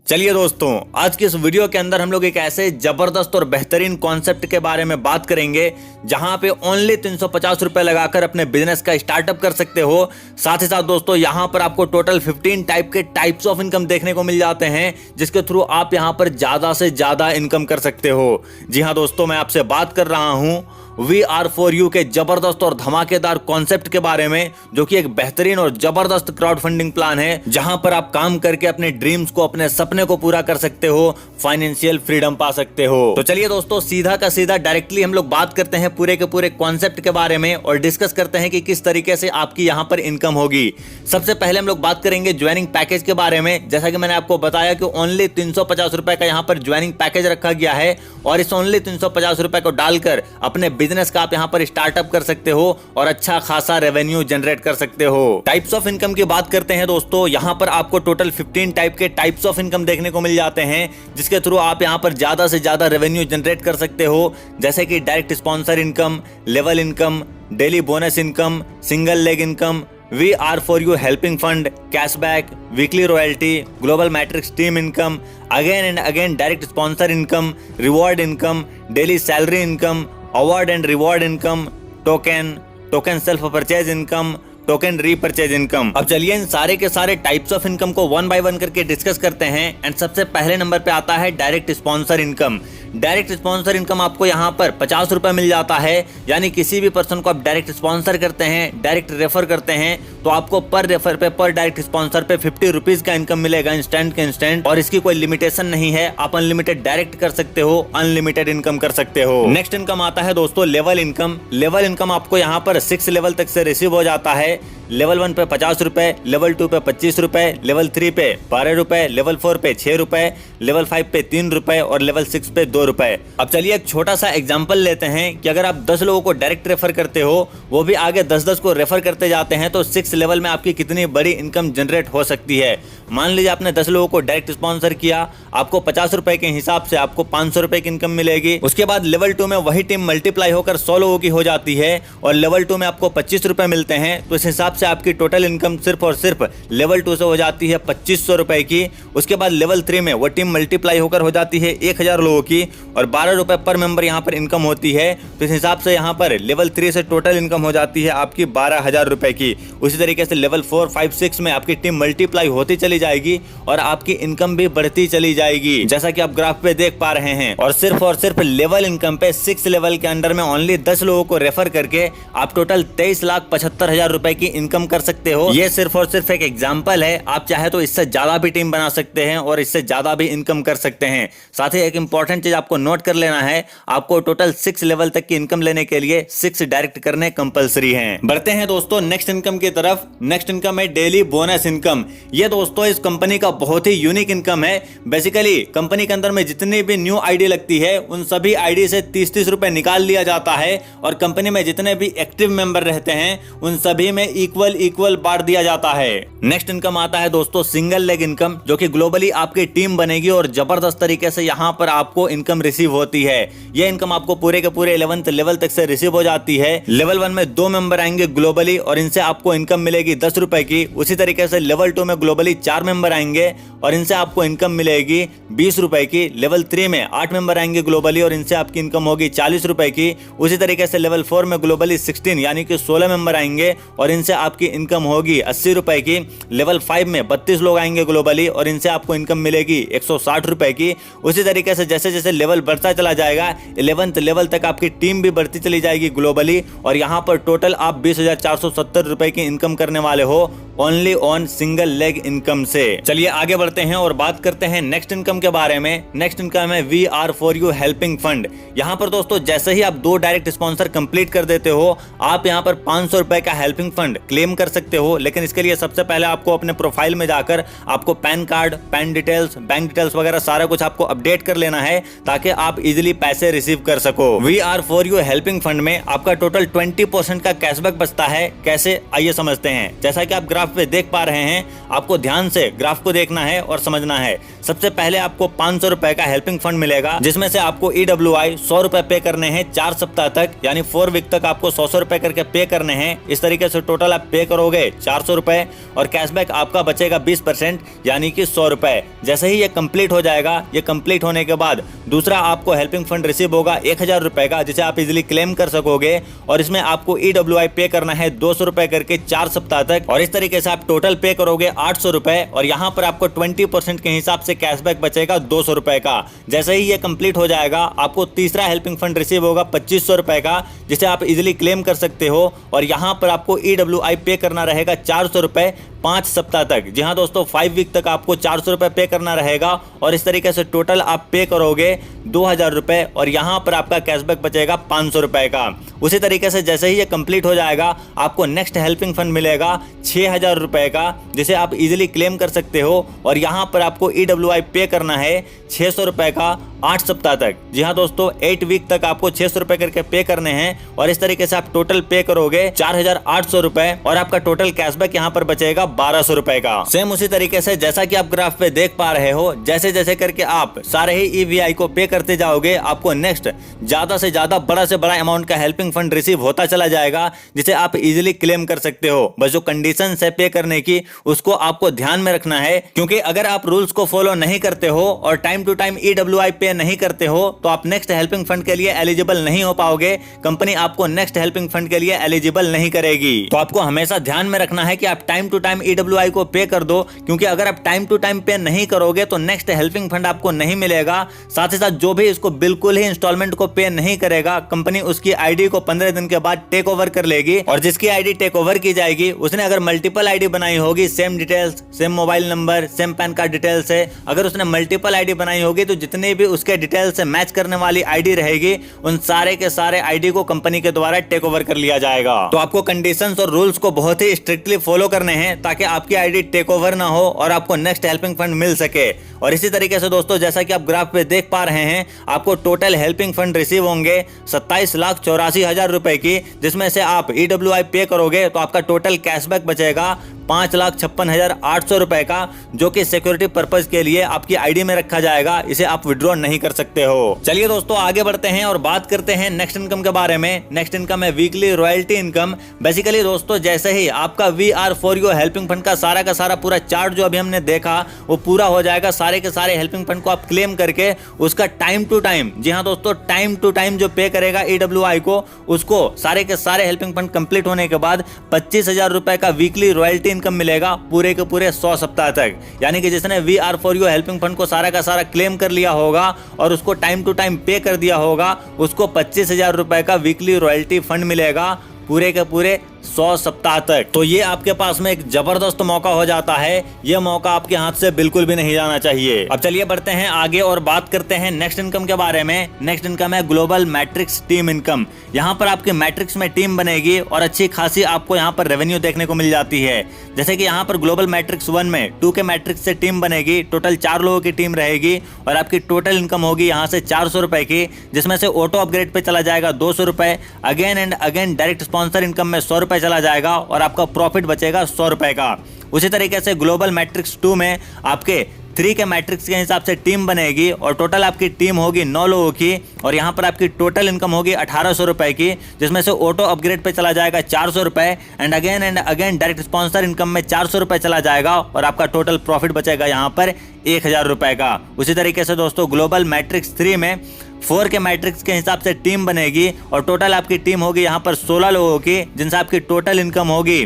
चलिए दोस्तों, आज की इस वीडियो के अंदर हम लोग एक ऐसे जबरदस्त और बेहतरीन कॉन्सेप्ट के बारे में बात करेंगे जहां पे ओनली 350 रुपए लगाकर अपने बिजनेस का स्टार्टअप कर सकते हो। साथ ही साथ दोस्तों यहां पर आपको टोटल 15 टाइप्स ऑफ इनकम देखने को मिल जाते हैं, जिसके थ्रू आप यहां पर ज्यादा से ज्यादा इनकम कर सकते हो। जी हां दोस्तों, मैं आपसे बात कर रहा हूं VR4U के जबरदस्त और धमाकेदार कॉन्सेप्ट के बारे में, जो कि एक बेहतरीन और जबरदस्त क्राउड फंडिंग प्लान है जहां पर आप काम करके अपने ड्रीम्स को, अपने सपने को पूरा कर सकते हो, फाइनेंशियल फ्रीडम पा सकते हो। तो चलिए दोस्तों, सीधा का सीधा डायरेक्टली हम लोग बात करते हैं पूरे के पूरे कॉन्सेप्ट के बारे में और डिस्कस करते हैं कि किस तरीके से आपकी यहां पर इनकम होगी। सबसे पहले हम लोग बात करेंगे ज्वाइनिंग पैकेज के बारे में। जैसा कि मैंने आपको बताया कि ओनली 350 रुपए का यहां पर ज्वाइनिंग पैकेज रखा गया है और इस ओनली 350 रुपए को डालकर अपने बिजनेस का आप यहां पर स्टार्टअप कर सकते हो और अच्छा खासा रेवेन्यू जनरेट कर सकते हो। टाइप्स ऑफ इनकम की बात करते हैं दोस्तों, यहां पर आपको टोटल 15 टाइप्स ऑफ इनकम देखने को मिल जाते हैं, जिसके थ्रू आप यहां पर ज्यादा से ज्यादा रेवेन्यू जनरेट कर सकते हो। जैसे कि direct sponsor income, level income, daily bonus income, single leg income, VR4U helping fund, cashback, weekly royalty, global matrix team income, again and again direct sponsor income, reward income, daily salary income, award and reward income, token self purchase income, token repurchase income. अब चलिए इन सारे के सारे types of income को one by one करके discuss करते हैं। And सबसे पहले नंबर पे आता है direct sponsor income. Direct sponsor income आपको यहाँ पर 50 रुपए मिल जाता है, यानी किसी भी पर्सन को आप डायरेक्ट स्पॉन्सर करते हैं, डायरेक्ट रेफर करते हैं, तो आपको पर रेफर पे, पर डायरेक्ट स्पॉन्सर पे 50 रुपीज का इनकम मिलेगा इंस्टेंट के इंस्टेंट। और इसकी कोई लिमिटेशन नहीं है, आप अनलिमिटेड डायरेक्ट कर सकते हो, अनलिमिटेड इनकम कर सकते हो। नेक्स्ट इनकम आता है दोस्तों लेवल इनकम। लेवल इनकम आपको यहाँ पर 6 लेवल तक से रिसीव हो जाता है। लेवल 1 पे 50 रुपए, लेवल 2 पे 25 रुपए, लेवल 3 पे 12 रुपए, लेवल 4 पे 6 रुपए, लेवल 5 पे 3 रुपए और लेवल 6 पे 2 रुपए। अब चलिए एक छोटा सा एग्जांपल लेते हैं कि अगर आप 10 लोगों को डायरेक्ट रेफर करते हो, वो भी आगे 10-10 को रेफर करते जाते हैं, तो 6 लेवल में आपकी कितनी बड़ी इनकम जनरेट हो सकती है। मान लीजिए आपने 10 लोगों को डायरेक्ट स्पॉन्सर किया, आपको 50 रुपए के हिसाब से आपको 500 रुपए की इनकम मिलेगी। उसके बाद लेवल 2 में वही टीम मल्टीप्लाई होकर 100 लोगों की हो जाती है और लेवल 2 में आपको 25 रुपए मिलते हैं, तो इस हिसाब से आपकी टोटल इनकम सिर्फ और सिर्फ लेवल 2 से हो जाती है 2500 रुपए की। उसके बाद लेवल 3 में वो टीम मल्टीप्लाई होकर हो जाती है 1000 लोगों की और 12 रुपए पर मेंबर यहाँ पर इनकम होती है, तो इस हिसाब से यहाँ पर लेवल 3 से टोटल इनकम हो जाती है आपकी 12,000 रुपए की। उसी तरीके से लेवल 4, 5, 6 में आपकी टीम मल्टीप्लाई होती चली जाएगी और आपकी इनकम भी बढ़ती चली जाएगी, जैसा कि आप ग्राफ पे देख पा रहे हैं। और सिर्फ लेवल इनकम पे 6 लेवल के अंडर में ओनली 10 लोगों को रेफर करके आप टोटल 23,75,000 रुपए की इनकम कर सकते हो। ये सिर्फ और सिर्फ एक एग्जांपल है, आप चाहे तो इससे ज्यादा भी टीम बना सकते हैं और इससे ज्यादा भी इनकम कर सकते हैं। साथ ही एक इंपॉर्टेंट चीज आपको नोट कर लेना है, आपको टोटल 6 लेवल तक की इनकम लेने के लिए 6 डायरेक्ट करने कंपलसरी हैं। बढ़ते हैं दोस्तों नेक्स्ट इनकम की तरफ। नेक्स्ट इनकम है डेली बोनस इनकम। ये दोस्तों इस कंपनी का बहुत ही यूनिक इनकम है। बेसिकली कंपनी के अंदर में जितनी भी न्यू आईडी लगती है, उन सभी आईडी से 30-30 रुपए निकाल लिया जाता है और कंपनी में जितने भी एक्टिव मेंबर रहते हैं, उन सभी में इक्वल बांट दिया जाता है। नेक्स्ट इनकम आता है दोस्तों सिंगल लेग इनकम, जो कि ग्लोबली आपकी टीम बनेगी और जबरदस्त तरीके से यहां पर आपको इनकम रिसीव होती है। यह इनकम आपको पूरे के पूरे 11th लेवल तक से रिसीव हो जाती है। लेवल 1 में 2 मेंबर आएंगे ग्लोबली और इनसे आपको इनकम मिलेगी 10 रुपए की। उसी तरीके से लेवल 2 में ग्लोबली 4 मेंबर आएंगे और इनसे आपको इनकम मिलेगी 20 रुपए की। लेवल 3 में 8 मेंबर आएंगे ग्लोबली और इनसे आपकी इनकम होगी 40 रुपए की। उसी तरीके से लेवल 4 में ग्लोबली 16 यानी कि 16 मेंबर आएंगे और इनसे आपकी इनकम होगी 80 रुपए की। लेवल 5 में 32 लोग आएंगे ग्लोबली और इनसे आपको इनकम मिलेगी 160 रुपए की। उसी तरीके से जैसे जैसे लेवल बढ़ता चला जाएगा, 11th लेवल तक आपकी टीम भी बढ़ती चली जाएगी ग्लोबली और यहाँ पर टोटल आप 20,470 रुपए की इनकम करने वाले हो only on single leg income से। चलिए आगे बढ़ते हैं और बात करते हैं नेक्स्ट इनकम के बारे में। नेक्स्ट इनकम है VR4U हेल्पिंग फंड। यहाँ पर दोस्तों जैसे ही आप 2 डायरेक्ट स्पॉन्सर कंप्लीट कर देते हो, आप यहाँ पर 500 रुपए का हेल्पिंग फंड क्लेम कर सकते हो। लेकिन इसके लिए सबसे पहले आपको अपने प्रोफाइल में जाकर आपको pan card, pan details, bank details वगैरह सारा कुछ आपको अपडेट कर लेना है ताकि आप इजिली पैसे रिसीव कर सको। VR4U हेल्पिंग फंड में आपका टोटल 20% का कैशबैक बचता है। कैसे, आइए समझते हैं। जैसा कि आप ग्राफ ग्राफ पे देख पा रहे हैं, आपको ध्यान से ग्राफ को देखना है और समझना है। सबसे पहले आपको 500 रुपए का हेल्पिंग फंड मिलेगा, जिसमें से आपको EWI 100 रुपए पे करने हैं 4 सप्ताह तक, यानी 4 वीक तक आपको 100 रुपए करके पे करने हैं। इस तरीके से टोटल आप पे करोगे 400 रुपए और कैशबैक आपका बचेगा 20%, यानी कि 100 रुपए। जैसे ही ये कंप्लीट हो जाएगा, ये कंप्लीट होने के बाद दूसरा आपको हेल्पिंग फंड रिसीव होगा 1000 रुपए का, जिसे आप इजिली क्लेम कर सकोगे। और इसमें आपको EWI पे करना है 200 रुपए करके 4 सप्ताह तक, और इस तरीके से आप टोटल पे करोगे 800 रुपए और यहाँ पर आपको 20% के हिसाब से कैशबैक बचेगा 200 रुपए का। जैसे ही ये कंप्लीट हो जाएगा, आपको तीसरा हेल्पिंग फंड रिसीव होगा 2500 रुपए का, जिसे आप इजिली क्लेम कर सकते हो। और यहाँ पर आपको EWI पे करना रहेगा 400 रुपए 5 सप्ताह तक। जी हाँ दोस्तों, 5 वीक तक आपको 400 रुपए पे करना रहेगा और इस तरीके से टोटल आप पे करोगे 2000 रुपए और यहाँ पर आपका कैशबैक बचेगा 500 रुपए का। उसी तरीके से जैसे ही ये कंप्लीट हो जाएगा, आपको नेक्स्ट हेल्पिंग फंड मिलेगा 6000 रुपए का, जिसे आप इजीली क्लेम कर सकते हो। और यहाँ पर आपको EWI पे करना है 600 रुपए का 8 सप्ताह तक। जी हाँ दोस्तों, 8 वीक तक आपको 600 रुपए करके पे करने हैं और इस तरीके से आप टोटल पे करोगे 4800 रुपए और आपका टोटल कैशबैक यहाँ पर बचेगा 1200 रुपए का। सेम उसी तरीके से जैसा कि आप ग्राफ पे देख पा रहे हो, जैसे जैसे करके आप सारे ही EWI को पे करते जाओगे, आपको नेक्स्ट ज्यादा से ज्यादा बड़ा से बड़ा अमाउंट का हेल्पिंग फंड रिसीव होता चला जाएगा, जिसे आप इजीली क्लेम कर सकते हो। बस जो कंडीशन है पे करने की, उसको आपको ध्यान में रखना है, क्योंकि अगर आप रूल्स को फॉलो नहीं करते हो और टाइम टू टाइम EWI पे नहीं करते हो, तो आप नेक्स्ट हेल्पिंग फंड के लिए एलिजिबल नहीं हो पाओगे। कंपनी आपको नेक्स्ट हेल्पिंग फंड के लिए एलिजिबल नहीं करेगी। तो आपको हमेशा ध्यान में रखना है कि आप टाइम टू टाइम EWI को पे कर दो, क्योंकि अगर आप टाइम टू टाइम पे नहीं करोगे तो नेक्स्ट हेल्पिंग फंड आपको नहीं मिलेगा। साथ ही साथ जो भी इसको बिल्कुल ही इंस्टॉलमेंट को पे नहीं करेगा, कंपनी उसकी आईडी को 15 दिन के बाद टेक ओवर कर लेगी और जिसकी आईडी टेक ओवर की जाएगी, उसने अगर मल्टीपल आईडी बनाई होगी, same details, same mobile number, same pan card details है, अगर उसने मल्टीपल आईडी बनाई होगी तो जितने भी उसके डिटेल से मैच करने वाली आईडी रहेगी, उन सारे के सारे आईडी को कंपनी के द्वारा टेक ओवर कर लिया जाएगा। तो आपको कंडीशंस और रूल्स को बहुत ही स्ट्रिक्टली फॉलो करने हैं, ताकि आपकी आईडी टेक ओवर ना हो और आपको नेक्स्ट हेल्पिंग फंड मिल सके। और इसी तरीके से दोस्तों, जैसा कि आप ग्राफ पे देख पा रहे हैं, आपको टोटल हेल्पिंग फंड रिसीव होंगे 27,84,000 रुपए की, जिसमें से आप EWI पे करोगे तो आपका टोटल कैशबैक बचेगा 5,56,800 रुपए का, जो कि सिक्योरिटी पर्पज के लिए आपकी आईडी में रखा जाएगा। इसे आप विड्रॉ नहीं कर सकते हो। चलिए दोस्तों, आगे बढ़ते हैं और बात करते हैं नेक्स्ट इनकम के बारे में। नेक्स्ट इनकम है वीकली रॉयल्टी इनकम। बेसिकली दोस्तों, जैसे ही आपका VR4U हेल्पिंग फंड का सारा पूरा चार्ट जो अभी हमने देखा वो पूरा हो जाएगा, सारे के सारे हेल्पिंग फंड को आप क्लेम करके उसका टाइम टू टाइम, जी हाँ दोस्तों, टाइम टू टाइम जो पे करेगा EWI को, उसको सारे के सारे हेल्पिंग फंड कंप्लीट होने के बाद 25,000 रुपए का वीकली रॉयल्टी इनकम मिलेगा पूरे के पूरे 100 सप्ताह तक। यानी कि जिसने VR4U हेल्पिंग फंड को सारा का सारा क्लेम कर लिया होगा और उसको टाइम टू टाइम पे कर दिया होगा, उसको 25,000 रुपए का वीकली रॉयल्टी फंड मिलेगा पूरे के पूरे 100 सप्ताह तक। तो ये आपके पास में एक जबरदस्त मौका हो जाता है। ये मौका आपके हाथ से बिल्कुल भी नहीं जाना चाहिए। अब चलिए बढ़ते हैं आगे और बात करते हैं नेक्स्ट इनकम के बारे में। नेक्स्ट इनकम है ग्लोबल मैट्रिक्स टीम इनकम। यहाँ पर आपकी मैट्रिक्स में टीम बनेगी और अच्छी खासी आपको यहाँ पर रेवेन्यू देखने को मिल जाती है। जैसे कि यहाँ पर ग्लोबल मैट्रिक्स 1 में 2 के मैट्रिक्स से टीम बनेगी, टोटल 4 लोगों की टीम रहेगी और आपकी टोटल इनकम होगी यहाँ से 400 रुपए की, जिसमें से ऑटो अपग्रेड पे चला जाएगा 200 रुपए, again and again direct sponsor income में 100 रुपए चला जाएगा और आपका प्रॉफिट बचेगा 100 रुपए का। उसी तरीके से ग्लोबल मैट्रिक्स 2 में आपके 3 के मैट्रिक्स के हिसाब से टीम बनेगी और टोटल आपकी टीम होगी 9 लोगों की और यहाँ पर आपकी टोटल इनकम होगी 1800 रुपए की, जिसमें से ऑटो अपग्रेड पे चला जाएगा 400 रुपए and again direct sponsor income में 400 रुपए चला जाएगा और आपका टोटल प्रॉफिट बचेगा यहाँ पर 1000 रुपए का। उसी तरीके से दोस्तों ग्लोबल मैट्रिक्स 3 में 4 के मैट्रिक्स के हिसाब से टीम बनेगी और टोटल आपकी टीम होगी यहाँ पर 16 लोगों की, जिनसे आपकी टोटल इनकम होगी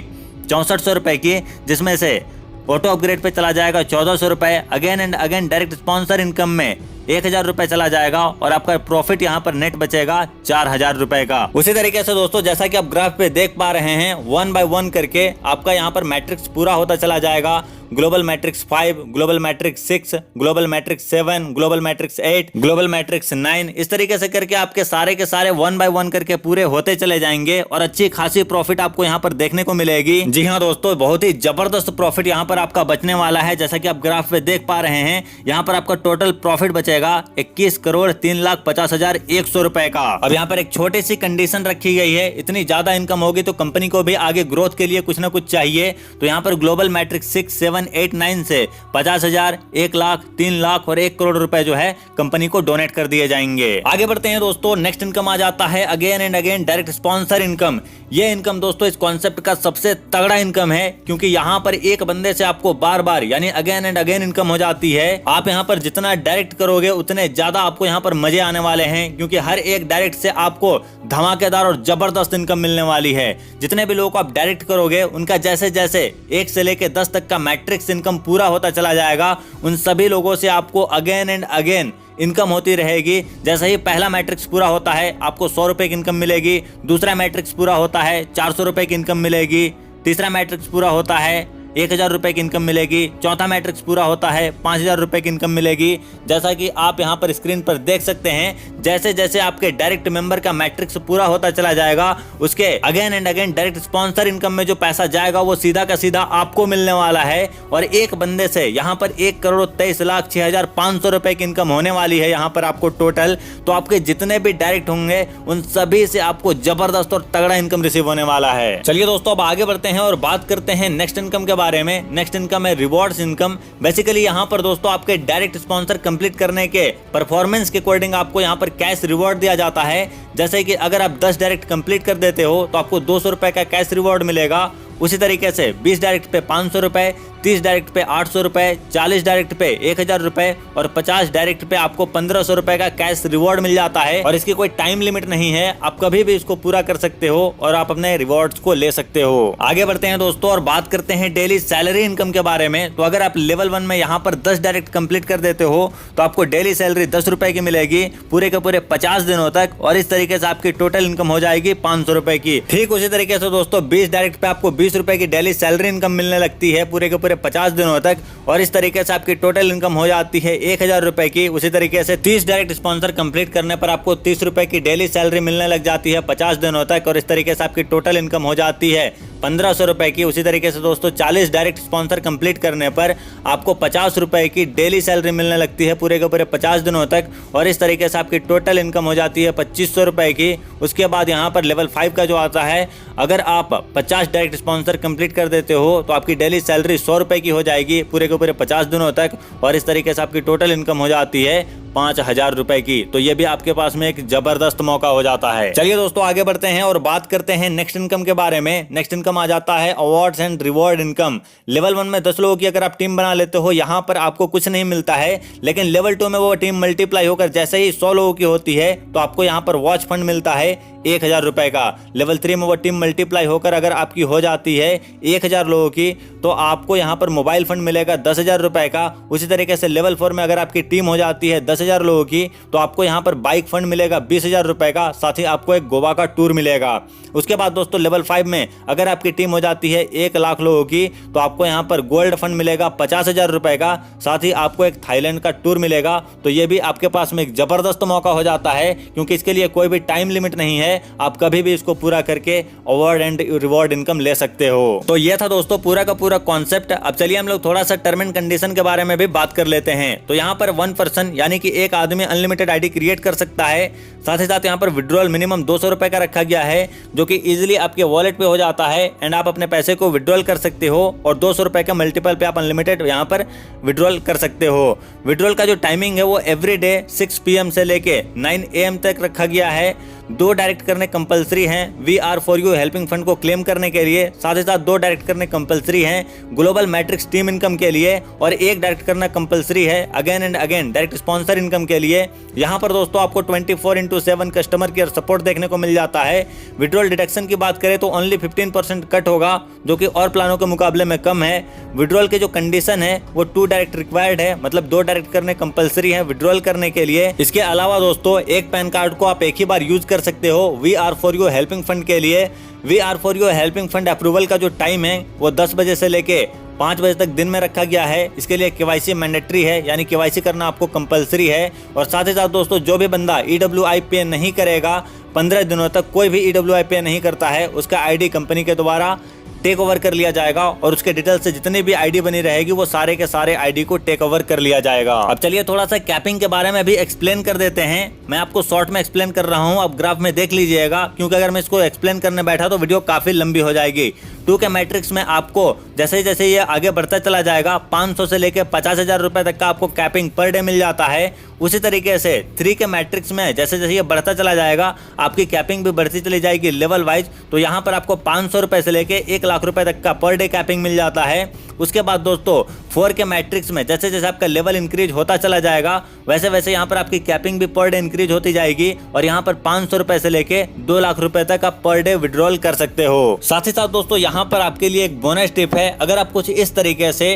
6400 रुपए की, जिसमें से ऑटो अपग्रेड पे चला जाएगा 1400 रुपए, again and again direct sponsor income में 1000 रुपए चला जाएगा और आपका प्रॉफिट यहाँ पर नेट बचेगा 4000 रुपए का। उसी तरीके से दोस्तों, जैसा कि आप ग्राफ पे देख पा रहे हैं, 1 बाय 1 करके आपका यहाँ पर मैट्रिक्स पूरा होता चला जाएगा global matrix 5, global matrix 6, global matrix 7, global matrix 8, global matrix 9, इस तरीके से करके आपके सारे के सारे 1 बाय 1 करके पूरे होते चले जाएंगे और अच्छी खासी प्रॉफिट आपको यहाँ पर देखने को मिलेगी। जी हाँ दोस्तों, बहुत ही जबरदस्त प्रॉफिट यहाँ पर आपका बचने वाला है। जैसा कि आप ग्राफ पे देख पा रहे हैं, यहाँ पर आपका टोटल प्रॉफिट बचेगा 21,03,50,100 रुपए का। अब यहाँ पर एक छोटी सी कंडीशन रखी गई है, इतनी ज्यादा इनकम होगी तो कंपनी को भी आगे ग्रोथ के लिए कुछ ना कुछ चाहिए। तो यहाँ पर ग्लोबल मैट्रिक्स 6, 7, 8, 9 से 50,000, 1 लाख, 3 लाख और 1 करोड़ रुपए जो है कंपनी को डोनेट कर दिए जाएंगे। आगे बढ़ते हैं दोस्तों, नेक्स्ट इनकम आ जाता है again and again direct sponsor income. ये इनकम दोस्तों इस कॉन्सेप्ट का सबसे तगड़ा इनकम है, क्योंकि यहाँ पर एक बंदे से आपको बार बार यानी अगेन एंड अगेन इनकम हो जाती है। आप यहाँ पर जितना डायरेक्ट करोगे उतने ज्यादा आपको यहाँ पर मजे आने वाले हैं, क्योंकि हर एक डायरेक्ट से आपको धमाकेदार और जबरदस्त इनकम मिलने वाली है। जितने भी लोग आप डायरेक्ट करोगे उनका जैसे जैसे 1 से लेके 10 तक का मैट्रिक्स इनकम पूरा होता चला जाएगा, उन सभी लोगों से आपको अगेन एंड अगेन इनकम होती रहेगी। जैसे ही पहला मैट्रिक्स पूरा होता है आपको 100 रुपए की इनकम मिलेगी, दूसरा मैट्रिक्स पूरा होता है 400 रुपए की इनकम मिलेगी, तीसरा मैट्रिक्स पूरा होता है 1,000 रुपए की इनकम मिलेगी, चौथा मैट्रिक्स पूरा होता है 5,000 रुपए की इनकम मिलेगी। जैसा कि आप यहाँ पर स्क्रीन पर देख सकते हैं, जैसे जैसे आपके डायरेक्ट मेंबर का मैट्रिक्स पूरा होता चला जाएगा, उसके again and again direct sponsor income में जो पैसा जाएगा वो सीधा का सीधा आपको मिलने वाला है। और एक बंदे से यहाँ पर 1,23,06,500 रुपए की इनकम होने वाली है यहाँ पर आपको टोटल। तो आपके जितने भी डायरेक्ट होंगे उन सभी से आपको जबरदस्त और तगड़ा इनकम रिसीव होने वाला है। चलिए दोस्तों, अब आगे बढ़ते हैं और बात करते हैं नेक्स्ट इनकम के बारे में। नेक्स्ट इनकम है रिवॉर्ड्स इनकम। बेसिकली यहाँ पर दोस्तों आपके डायरेक्ट स्पॉन्सर कंप्लीट करने के परफॉर्मेंस के अकॉर्डिंग आपको यहाँ पर कैश रिवॉर्ड दिया जाता है। जैसे कि अगर आप 10 डायरेक्ट कंप्लीट कर देते हो तो आपको 200 रुपए का कैश रिवॉर्ड मिलेगा। उसी तरीके से 20 डायरेक्ट पे 500 रुपए, 30 डायरेक्ट पे 800 रुपए, 40 डायरेक्ट पे 1,000 रुपए और 50 डायरेक्ट पे आपको 1,500 रुपए का कैश रिवॉर्ड मिल जाता है। और इसकी कोई टाइम लिमिट नहीं है, आप कभी भी इसको पूरा कर सकते हो और आप अपने रिवॉर्ड्स को ले सकते हो। आगे बढ़ते हैं दोस्तों और बात करते हैं डेली सैलरी इनकम के बारे में। तो अगर आप लेवल 1 में यहाँ पर 10 डायरेक्ट कंप्लीट कर देते हो तो आपको डेली सैलरी 10 रुपए की मिलेगी पूरे के पूरे 50 दिनों तक, और इस तरीके से आपकी टोटल इनकम हो जाएगी 500 रुपए की। ठीक उसी तरीके से दोस्तों 20 डायरेक्ट पे आपको 20 रुपए की डेली सैलरी इनकम मिलने लगती है पूरे के पूरे 50 दिनों तक, और इस तरीके से आपकी टोटल इनकम हो जाती है 1,000 रुपए की। उसी तरीके से 30 डायरेक्ट स्पॉन्सर कंप्लीट करने पर आपको 30 रुपए की डेली सैलरी मिलने लग जाती है 50 दिनों तक, और इस तरीके से आपकी टोटल इनकम हो जाती है 1,500 रुपए की। उसी तरीके से दोस्तों 40 डायरेक्ट स्पॉन्सर कंप्लीट करने पर आपको 50 रुपए की डेली सैलरी मिलने लगती है पूरे के पूरे 50 दिनों तक, और इस तरीके से आपकी टोटल इनकम हो जाती है 2,500 रुपए की। उसके बाद यहाँ पर लेवल 5 का जो आता है, अगर आप 50 डायरेक्ट स्पॉन्सर कंप्लीट कर देते हो तो आपकी डेली सैलरी 100 रुपए की हो जाएगी पूरे के पूरे 50 दिनों तक, और इस तरीके से आपकी टोटल इनकम हो जाती है 5,000 रुपए की। तो ये भी आपके पास में एक जबरदस्त मौका हो जाता है। चलिए दोस्तों आगे बढ़ते हैं और बात करते हैं नेक्स्ट इनकम के बारे में। नेक्स्ट इनकम आ जाता है awards and reward income. Level 1 में 10 लोगों की अगर आप टीम बना लेते हो, यहाँ पर आपको कुछ नहीं मिलता है, लेकिन लेवल 2 में वो टीम मल्टीप्लाई होकर जैसे ही 100 लोगों की होती है तो आपको यहाँ पर वॉच फंड मिलता है 1,000 रुपए का। लेवल 3 में वो टीम मल्टीप्लाई होकर अगर आपकी हो जाती है 1,000 लोगों की तो आपको यहाँ पर मोबाइल फंड मिलेगा 10,000 रुपए का। उसी तरीके से लेवल 4 में अगर आपकी टीम हो जाती है 10,000 लोगों की तो आपको यहाँ पर बाइक फंड मिलेगा 20,000 रुपए का, साथ ही आपको एक गोवा का टूर मिलेगा। उसके बाद दोस्तों लेवल 5 में अगर आपकी टीम हो जाती है 1 लाख लोगों की तो आपको यहाँ पर गोल्ड फंड मिलेगा 50,000 रुपए का, साथ ही आपको एक थाईलैंड का टूर मिलेगा। तो ये भी आपके पास में एक जबरदस्त मौका हो जाता है, क्योंकि इसके लिए कोई भी टाइम लिमिट नहीं है, आप कभी भी इसको पूरा करके अवार्ड एंड रिवॉर्ड इनकम ले सकते हो। तो ये था दोस्तों पूरा का पूरा कॉन्सेप्ट। अब चलिए हम लोग थोड़ा सा टर्म एंड कंडीशन के बारे में भी बात कर लेते हैं। तो यहाँ पर 1 पर्सन यानी कि एक आदमी अनलिमिटेड आईडी क्रिएट कर सकता है। साथ ही साथ यहाँ पर विड्रॉल मिनिमम 200 रुपए का रखा गया है, जो कि इजीली आपके वॉलेट पे हो जाता है एंड आप अपने पैसे को विड्रॉल कर सकते हो, और 200 रुपए का मल्टीपल पे आप अनलिमिटेड यहाँ पर विड्रॉल कर सकते हो। विड्रॉल का जो टाइमिंग है वो एवरी डे 6 PM से लेके 9 AM तक रखा गया है। 2 डायरेक्ट करने कंपलसरी हैं VR4U हेल्पिंग फंड को क्लेम करने के लिए, साथ ही साथ 2 डायरेक्ट करने कंपलसरी हैं ग्लोबल मैट्रिक्स टीम इनकम के लिए, और 1 डायरेक्ट करना कंपलसरी है again and again direct sponsor income के लिए। यहाँ पर दोस्तों आपको 24/7 कस्टमर केयर सपोर्ट देखने को मिल जाता है। विड्रॉल डिडक्शन की बात करें तो ओनली 15% कट होगा, जो कि और प्लानों के मुकाबले में कम है। विड्रॉल के जो कंडीशन है वो 2 डायरेक्ट रिक्वायर्ड है, मतलब 2 डायरेक्ट करने कंपलसरी है विड्रॉल करने के लिए। इसके अलावा दोस्तों एक पैन कार्ड को आप एक ही बार यूज कर सकते हो VR4U हेल्पिंग फंड के लिए। VR4U हेल्पिंग फंड अप्रूवल का जो टाइम है वो 10 बजे से लेके 5 बजे तक दिन में रखा गया है। इसके लिए केवाईसी मैंडेटरी है, यानी केवाईसी करना आपको कंपलसरी है। और साथ ही साथ दोस्तों जो भी बंदा EWI पे नहीं करेगा 15 दिनों तक, कोई भी EWI पे नहीं करता है, उसका आईडी कंपनी के द्वारा टेक ओवर कर लिया जाएगा और उसके डिटेल से जितनी भी आईडी बनी रहेगी वो सारे के सारे आईडी को टेक ओवर कर लिया जाएगा। अब चलिए थोड़ा सा कैपिंग के बारे में भी एक्सप्लेन कर देते हैं। मैं आपको शॉर्ट में एक्सप्लेन कर रहा हूं, अब ग्राफ में देख लीजिएगा, क्योंकि अगर मैं इसको एक्सप्लेन करने बैठा तो वीडियो काफी लंबी हो जाएगी। 2 के मैट्रिक्स में आपको जैसे जैसे ये आगे बढ़ता चला जाएगा 500 से लेकर 50,000 रुपए तक का आपको कैपिंग पर डे मिल जाता है। उसी तरीके से 3 के मैट्रिक्स में जैसे जैसे ये बढ़ता चला जाएगा आपकी कैपिंग भी बढ़ती चली जाएगी लेवल वाइज। तो यहाँ पर आपको 500 रुपए से लेके 1 लाख रुपए तक का पर डे कैपिंग मिल जाता है। उसके बाद दोस्तों 4 के मैट्रिक्स में जैसे जैसे आपका लेवल इंक्रीज होता चला जाएगा वैसे वैसे यहाँ पर आपकी कैपिंग भी पर डे इंक्रीज होती जाएगी और यहाँ पर 500 रुपए से लेके 2 लाख रुपए तक आप पर डे विड्रॉल कर सकते हो। साथ ही साथ दोस्तों यहाँ पर आपके लिए एक बोनस टिप है। अगर आप कुछ इस तरीके से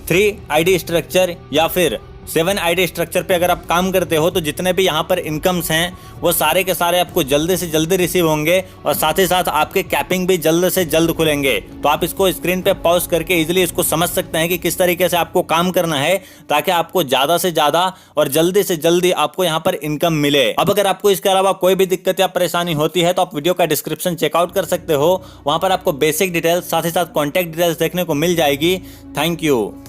3 आईडी स्ट्रक्चर या फिर 7 आईडी स्ट्रक्चर पे अगर आप काम करते हो तो जितने भी यहाँ पर इनकम्स हैं वो सारे के सारे आपको जल्दी से जल्दी रिसीव होंगे और साथ ही साथ आपके कैपिंग भी जल्द से जल्द खुलेंगे। तो आप इसको स्क्रीन पे पॉज करके इजीली इसको समझ सकते हैं कि किस तरीके से आपको काम करना है ताकि आपको ज्यादा से ज्यादा और जल्दी से जल्दी आपको यहाँ पर इनकम मिले। अब अगर आपको इसके अलावा कोई भी दिक्कत या परेशानी होती है तो आप वीडियो का डिस्क्रिप्शन चेकआउट कर सकते हो, वहां पर आपको बेसिक डिटेल्स साथ ही साथ कॉन्टैक्ट डिटेल्स देखने को मिल जाएगी। Thank you.